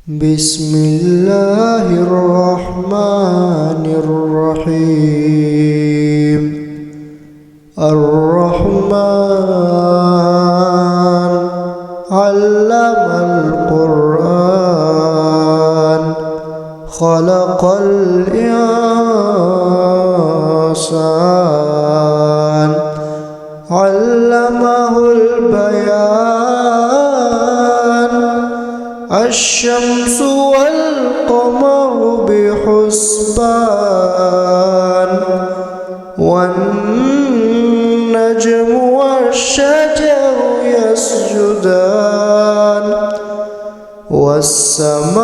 Bismillahirrahmanirrahim. Ar-Rahman 'allamal Qur'an, khalaqal insan, 'allamahul bayan. Asy-syamsu wal qamaru bihusban, wan najmu wasy-syajaru yasjudan, was-samaa'a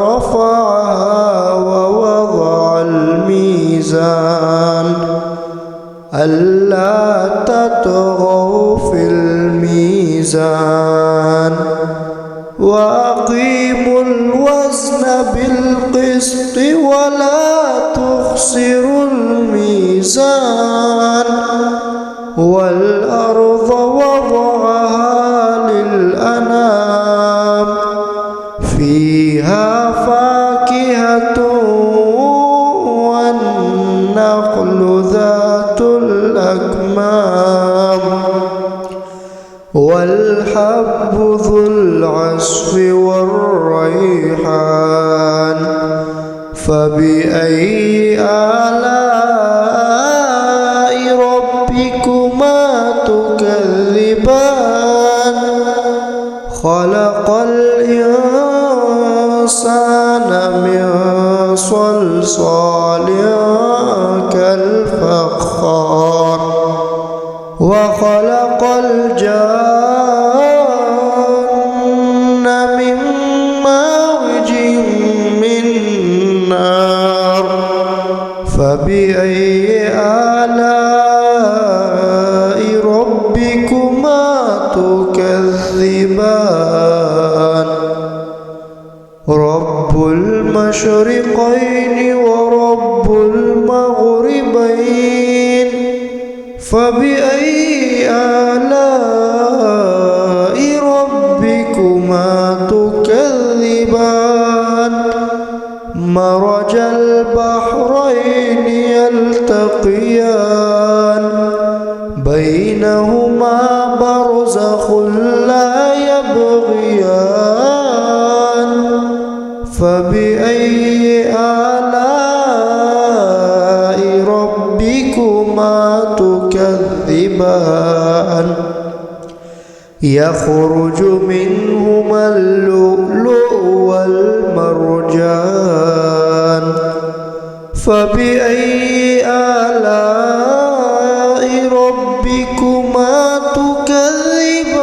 rafa'aha wa wada'al mizan, alla tatghaw fil mizan, wa aqimul wazna bil qisti wa la tukhsirul mizan, wal arda wada'aha lil anam, fiha fakihatun wan nakhlu dhatul akmam, wal habbu dhul 'asfi war rayhan. Fabi ayyi ala'i rabbikuma tukadziban. Khalaqal insana min salsalin kal fakhar, wa khalaqal janna min marijin min nar. Fabi ayyi ala'i rabbikuma tukadziban. Rabbul masyriqaini wa rabbul maghribain. Fabi ayyi ala'i rabbikuma tukadziban. Marajal bahraini yaltaqiyan, bainahuma barzakhun la yabghiyan. Fabi ayyi ala'i rabbikuma tukadziban. Yakhruju minhumal lu'lu'u wal marjan. Fabi ayyi ala'i rabbikuma tukadziban.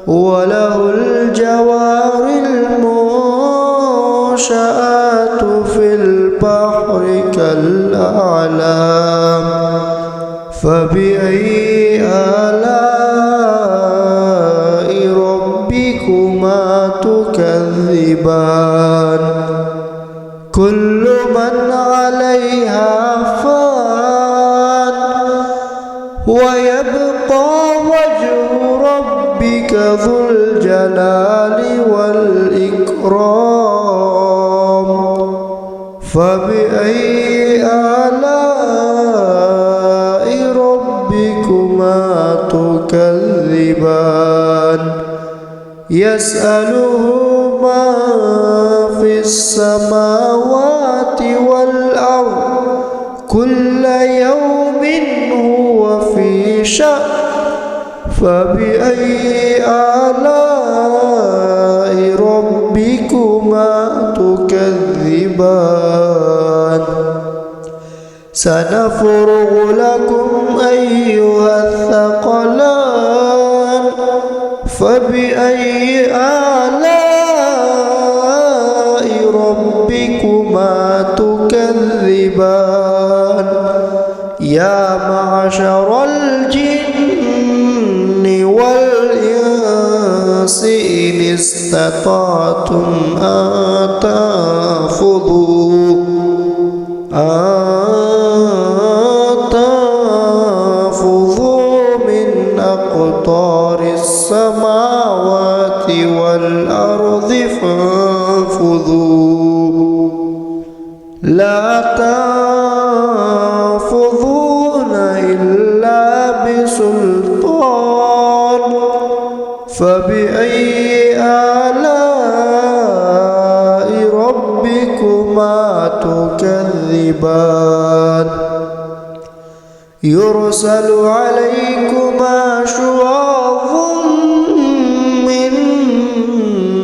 Walahul jawaril munsha'atu fil bahri kal a'lam. Fabi ayyi ala'i rabbikuma tukadziban. Kullu man 'alayha fan, wa yabqa wajhu rabbika dzul jalali wal ikram. Fabi ayyi ala'i rabbikuma tukadziban. Yas'aluhu ma fis samawati wal ard, kulla yawmin huwa fi sha'n. Fabi ayyi ala'i rabbikuma tukadziban. Sanafurughu lakum ayyuhath thaqalan. Fabi ayyi ala'i rabbikuma tukadziban. Ya ma'asyaral jinni wal insi in istata'tum an tanfudhu min aqtaris السماوات والأرض فانفذوا لا تنفذون إلا بسلطان فبأي آلاء ربكما تكذبان يرسل عليكما شواظ من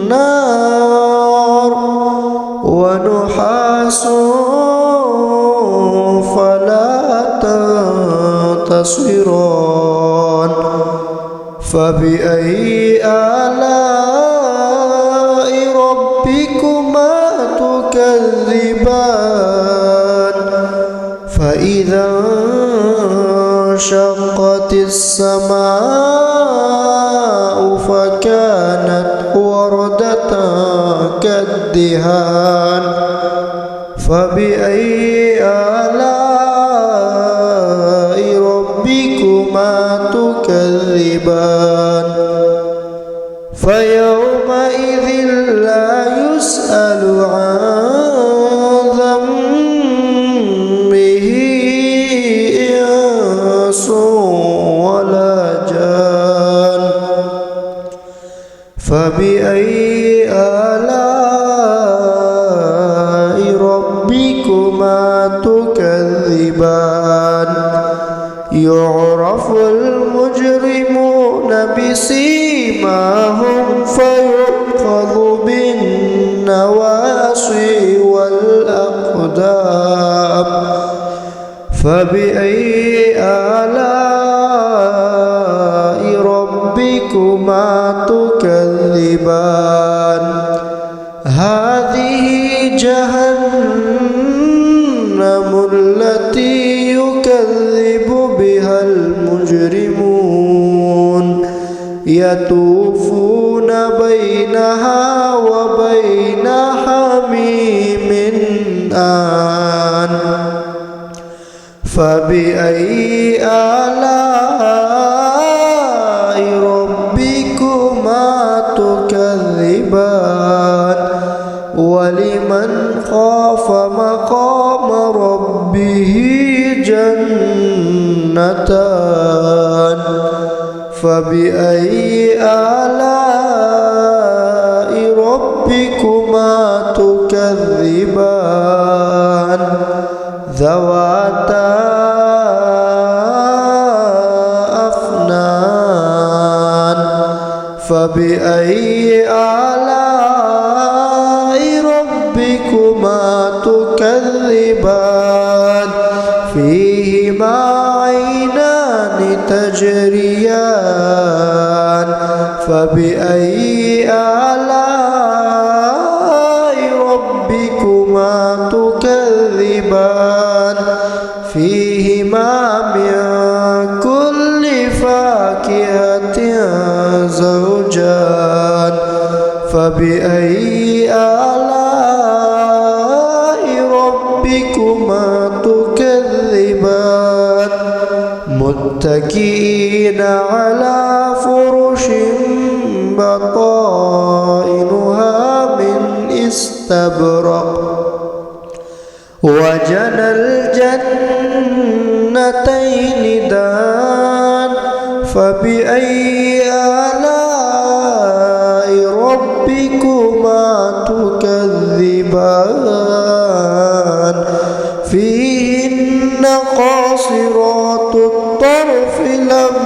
نار ونحاس فلا تنتصران فبأي آلاء ربكما تكذبان فإذا انشقت السماء فكانت وردة كالدهان فبأي آلاء ربكما تكذبان فيومئذ لا يسأل عن ذنبه إنس ولا جان فبأي آلاء ربكما تكذبان يعرف المجرمون بسيماهم فيؤخذ بالنواصي والأقدام فبأي آلاء ربكما تكذبان هذه جهنم التي يكذب بها المجرمون يطوفون بينها وبين حميم آن فبأي آلاء ربكما تكذبان ولمن خاف مقام ربه جنتان فبأي آلاء ربكما تكذبان ذواتا أفنان فبأي آلاء ربكما تكذبان فيهما عينان تجريان فبأي آلاء ربكما تكذبان فيهما من كل فاكهة زوجان فبأي آلاء ربكما تكذبان متكئين على فرش بطائنها من استبرق وجنى الجنتين دان فبأي آلاء ربكما تكذبان فيهن قاصرات الطرف لم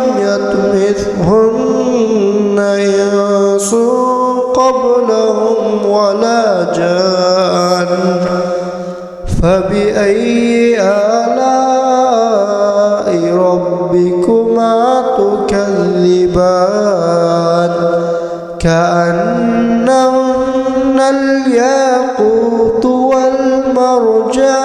يطمثهن إنس قبلهم ولا جان فبأي آلاء ربكما تكذبان كأنهن الياقوت والمرجان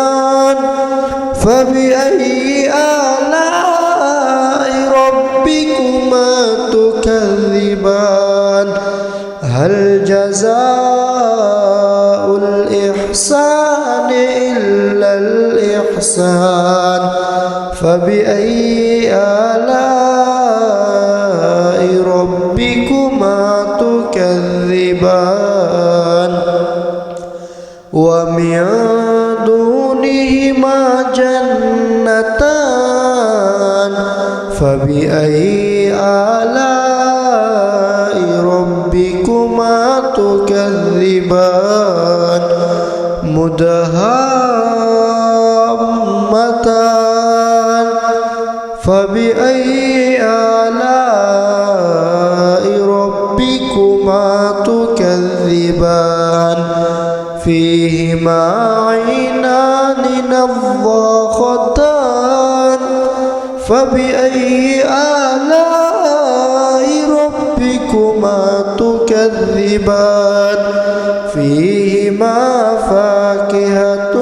فبأي آلاء ربكما تكذبان هل جزاء الإحسان إلا الإحسان فبأي آلاء ربكما ربكما تكذبان ومن دونهما جنتان فبأي آلاء ربكما تكذبان مدهامتان فبأي آلاء ربكما تكذبان فيهما عينان نضاختان فبأي آلاء ربكما تكذبان فيهما فاكهة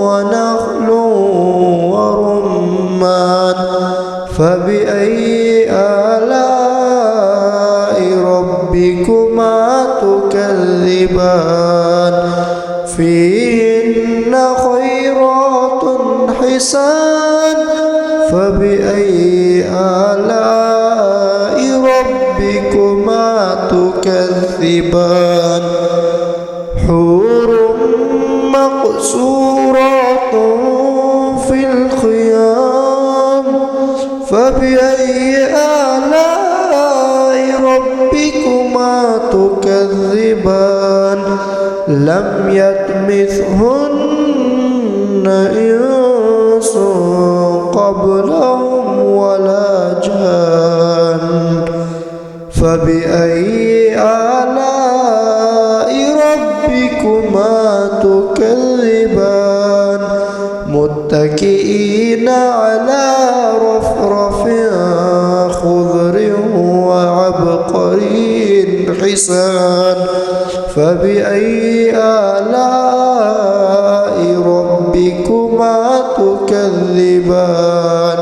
ونخل ورمان فبأي آلاء ربكما تكذبان فيهن خيرات حسان فبأي آلاء ربكما تكذبان حور مقصورات في الخيام فبأي آلاء ربكما تكذبان لم يطمثهن إنس قبلهم ولا جان فبأي آلاء ربكما تكذبان متكئين على رفرف خضر وعبقري حسان فبأي آلاء ربكما تكذبان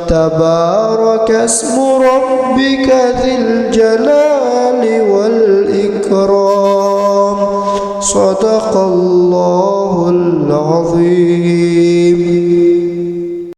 تبارك اسم ربك ذي الجلال والإكرام صدق الله العظيم.